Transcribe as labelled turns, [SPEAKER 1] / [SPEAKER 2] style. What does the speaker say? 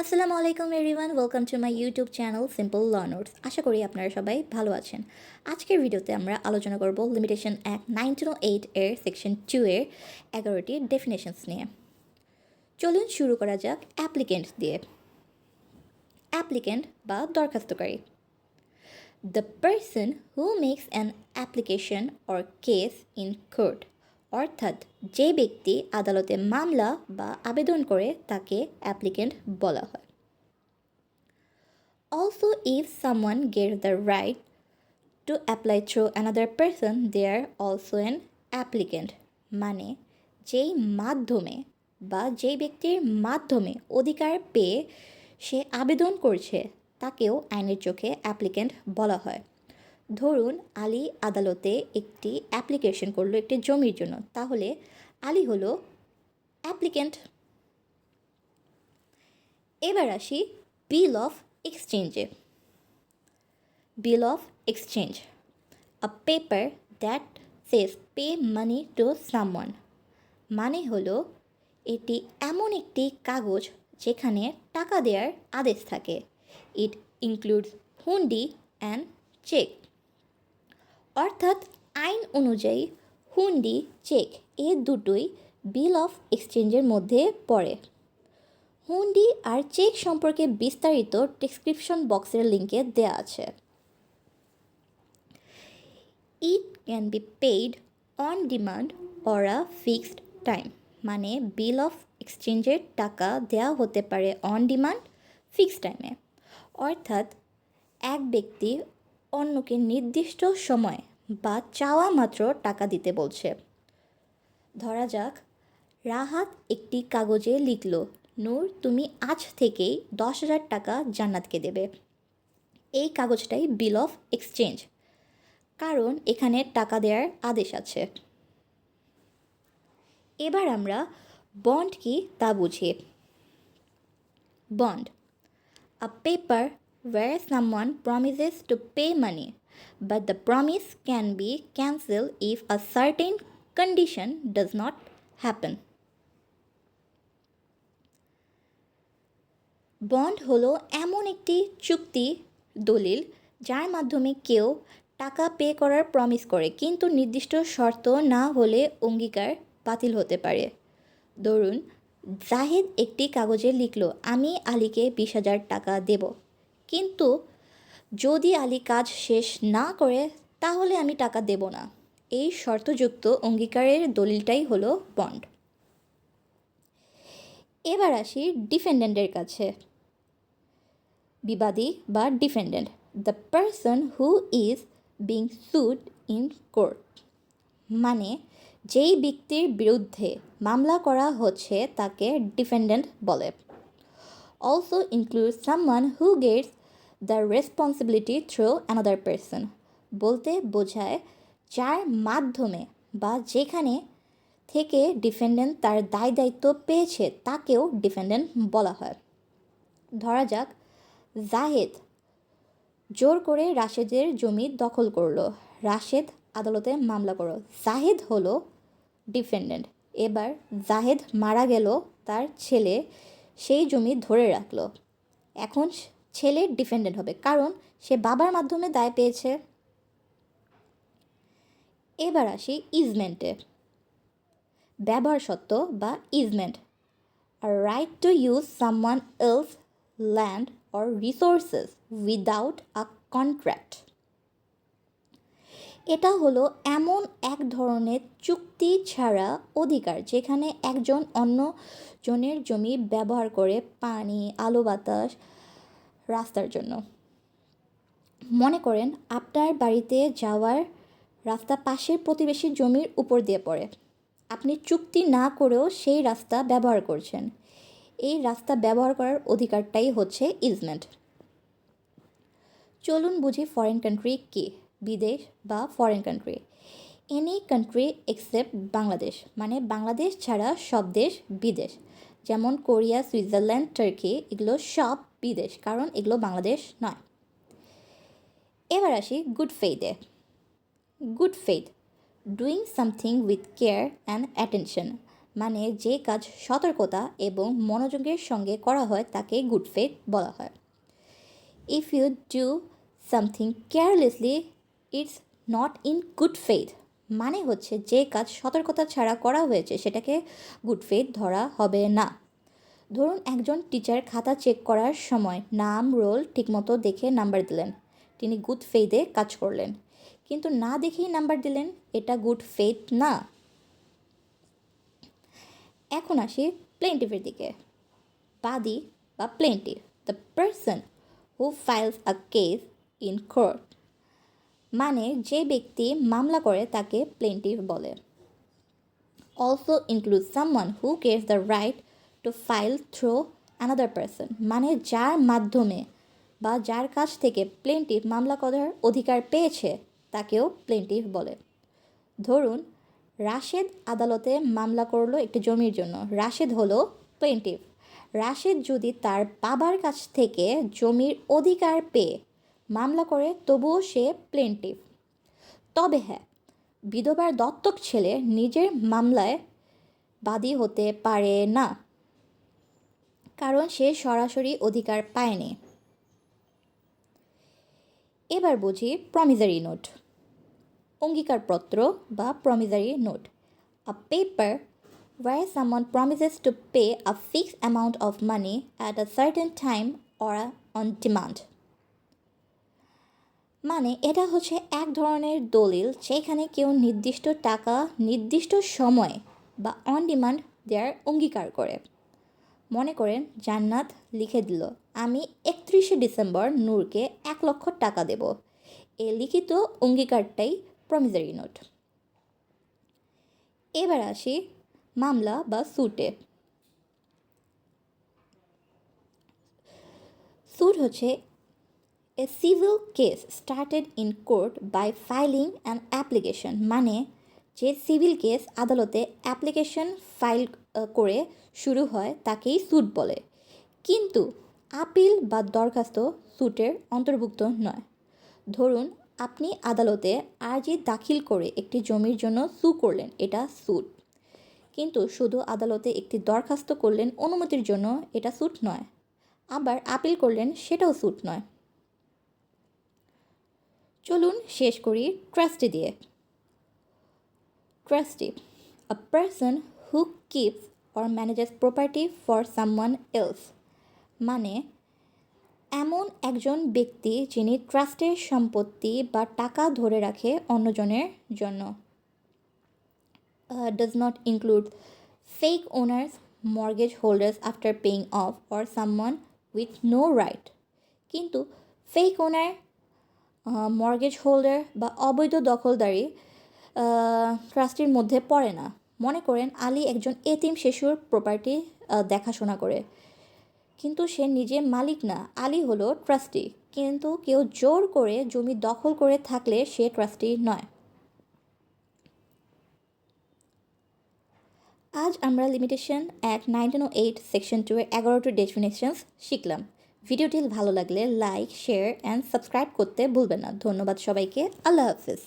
[SPEAKER 1] আসসালামু আলাইকুম everyone, welcome to my YouTube channel simple learners. আশা করি আপনারা সবাই ভালো আছেন। আজকের ভিডিওতে আমরা আলোচনা করব লিমিটেশন অ্যাক্ট 1908 এর সেকশন 2 এর 11টি ডেফিনেশনস নিয়ে। চলুন শুরু করা যাক অ্যাপ্লিকেন্ট দিয়ে। অ্যাপ্লিকেন্ট বা দরখাস্তকারী, the person who makes an application or case in court, অর্থাৎ যে ব্যক্তি আদালতে মামলা বা আবেদন করে তাকে অ্যাপ্লিকেন্ট বলা হয়। Also, if someone gets the right to apply through another person, they are also an applicant. মানে যেই মাধ্যমে বা যেই ব্যক্তির মাধ্যমে অধিকার পেয়ে সে আবেদন করছে তাকেও আইনের চোখে অ্যাপ্লিকেন্ট বলা হয়। ধরুন আলী আদালতে একটি অ্যাপ্লিকেশন করলো একটি জমির জন্য, তাহলে আলী হলো অ্যাপ্লিকেন্ট। এবার আসি বিল অফ এক্সচেঞ্জে। Bill of exchange, a paper that says pay money to someone, মানে হলো এটি এমন একটি কাগজ যেখানে টাকা দেওয়ার আদেশ থাকে। It includes hundi and cheque, অর্থাৎ আইন অনুযায়ী হুন্ডি চেক এ দুটোই বিল অফ এক্সচেঞ্জের মধ্যে পড়ে। হুন্ডি আর চেক সম্পর্কে বিস্তারিত ডেসক্রিপশন বক্সের লিঙ্কে দেওয়া আছে। It can be paid on demand or a fixed time, মানে বিল অফ এক্সচেঞ্জের টাকা দেওয়া হতে পারে অন ডিমান্ড, ফিক্সড টাইমে, অর্থাৎ এক ব্যক্তি অন্যকে নির্দিষ্ট সময় বা চাওয়া মাত্র টাকা দিতে বলছে। ধরা যাক রাহাত একটি কাগজে লিখল, নূর তুমি আজ থেকেই 10,000 টাকা জান্নাতকে দেবে। এই কাগজটাই বিল অফ এক্সচেঞ্জ, কারণ এখানে টাকা দেওয়ার আদেশ আছে। এবার আমরা বন্ড কি তা বুঝি। Bond, a paper where someone promises to pay money, but the promise can be cancelled if a certain condition does not happen. Bond হলো এমন একটি চুক্তি দলিল যার মাধ্যমে কেউ টাকা পে করার প্রমিস করে, কিন্তু নির্দিষ্ট শর্ত না হলে অঙ্গীকার বাতিল হতে পারে। ধরুন জাহিদ একটি কাগজে লিখল, আমি আলীকে 20,000 টাকা দেব, কিন্তু যদি আলী কাজ শেষ না করে তাহলে আমি টাকা দেব না। এই শর্তযুক্ত অঙ্গীকারের দলিলটাই হলো বন্ড। এবার আসি ডিফেন্ডেন্টের কাছে। বিবাদী বা defendant, the person who is being should in court, মানে যেই ব্যক্তির বিরুদ্ধে মামলা করা হচ্ছে তাকে ডিফেন্ডেন্ট বলে। Also include someone who gets the responsibility through another person, বলতে বোঝায় যার মাধ্যমে বা যেখানে থেকে ডিফেন্ডেন্ট তার দায় দায়িত্ব পেয়েছে তাকেও ডিফেন্ডেন্ট বলা হয়। ধরা যাক জাহেদ জোর করে রাশেদের জমি দখল করলো, রাশেদ আদালতে মামলা করলো, জাহেদ হলো ডিফেন্ডেন্ট। এবার জাহেদ মারা গেল, তার ছেলে সেই জমি ধরে রাখলো, এখন ছেলে ডিফেন্ডেন্ট হবে কারণ সে বাবার মাধ্যমে দায় পেয়েছে। এবার আসি ইজমেন্টে। ব্যবহার সত্ত্ব বা easement, a right to use someone else's land or resources without a contract. এটা হলো এমন এক ধরনের চুক্তি ছাড়া অধিকার যেখানে একজন অন্য জনের জমি ব্যবহার করে পানি, আলো বাতাস, রাস্তার জন্য। মনে করেন আপনার বাড়িতে যাওয়ার রাস্তা পাশের প্রতিবেশীর জমির উপর দিয়ে পড়ে, আপনি চুক্তি না করেও সেই রাস্তা ব্যবহার করছেন। এই রাস্তা ব্যবহার করার অধিকারটাই হচ্ছে ইজমেন্ট। চলুন বুঝি ফরেন কান্ট্রি কি। বিদেশ বা foreign country, any country except Bangladesh, মানে বাংলাদেশ ছাড়া সব দেশ বিদেশ। যেমন কোরিয়া, সুইজারল্যান্ড, টার্কি, এগুলো সব বিদেশ কারণ এগুলো বাংলাদেশ নয়। এবার আসি গুড ফেইথে। Good faith, doing something with care and attention, মানে যে কাজ সতর্কতা এবং মনোযোগের সঙ্গে করা হয় তাকে গুড ফেথ বলা হয়। If you do something carelessly it's not in good faith, মানে হচ্ছে যে কাজ সতর্কতা ছাড়া করা হয়েছে সেটাকে গুড ফেথ ধরা হবে না। ধরুন একজন টিচার খাতা চেক করার সময় নাম রোল ঠিকমতো দেখে নাম্বার দিলেন, তিনি গুড ফেথে কাজ করলেন। কিন্তু না দেখেই নাম্বার দিলেন, এটা গুড ফেথ না। এখন আসি প্লেন্টিফের দিকে। বাদী বা plaintiff, the person who files a case in court, মানে যে ব্যক্তি মামলা করে তাকে প্লেন্টিফ বলে। Also include someone who gets the right to file through another person, মানে যার মাধ্যমে বা যার কাছ থেকে প্লেন্টিফ মামলা করার অধিকার পেয়েছে তাকেও প্লেন্টিফ বলে। ধরুন রাশেদ আদালতে মামলা করলো একটি জমির জন্য, রাশেদ হলো প্লেন্টিফ। রাশেদ যদি তার বাবার কাছ থেকে জমির অধিকার পেয়ে মামলা করে তবুও সে প্লেন্টিফ। তবে হ্যাঁ, বিধবার দত্তক ছেলে নিজের মামলায় বাদী হতে পারে না, কারণ সে সরাসরি অধিকার পায়নি। এবার বুঝি প্রমিসারি নোট। অঙ্গীকারপত্র বা প্রমিসারি note, a paper where someone promises to pay a fixed amount of money at a certain time or on demand, মানে এটা হচ্ছে এক ধরনের দলিল যেখানে কেউ নির্দিষ্ট টাকা নির্দিষ্ট সময় বা অন ডিমান্ড দেওয়ার অঙ্গীকার করে। মনে করেন জান্নাত লিখে দিল, আমি 31শে ডিসেম্বর নূরকে 1,00,000 টাকা দেব। এই লিখিত অঙ্গীকারটাই প্রমিসারি নোট। এবার আসি মামলা বা স্যুটে। স্যুট হচ্ছে a civil case started in court by filing an application, মানে যে সিভিল কেস আদালতে অ্যাপ্লিকেশন ফাইল করে শুরু হয় তাকেই স্যুট বলে। কিন্তু আপিল বা দরখাস্ত স্যুটের অন্তর্ভুক্ত নয়। ধরুন আপনি আদালতে আর্জি দাখিল করে একটি জমির জন্য সু করলেন, এটা স্যুট। কিন্তু শুধু আদালতে একটি দরখাস্ত করলেন অনুমতির জন্য, এটা স্যুট নয়। আবার আপিল করলেন, সেটাও স্যুট নয়। চলুন শেষ করি ট্রাস্টি দিয়ে। Trustee, a person who keeps or manages property for someone else, মানে এমন একজন ব্যক্তি যিনি ট্রাস্টের সম্পত্তি বা টাকা ধরে রাখে অন্যজনের জন্য। Does not include fake owners, mortgage holders after paying off, or someone with no right. কিন্তু ফেক ওনার, মর্গেজ হোল্ডার বা অবৈধ দখলদারি ট্রাস্টির মধ্যে পড়ে না। মনে করেন আলী একজন এতিম শিশুর প্রপার্টি দেখাশোনা করে, কিন্তু সে নিজে মালিক না, আলী হলো ট্রাস্টি। কিন্তু কেউ জোর করে জমি দখল করে থাকলে সে ট্রাস্টি নয়। আজ আমরা লিমিটেশন অ্যাক্ট 1908 সেকশন 2 এর 11টি ডেফিনেশনস শিখলাম। ভিডিওটি ভালো লাগলে লাইক, শেয়ার অ্যান্ড সাবস্ক্রাইব করতে ভুলবেন না। ধন্যবাদ সবাইকে। আল্লাহ হাফিজ।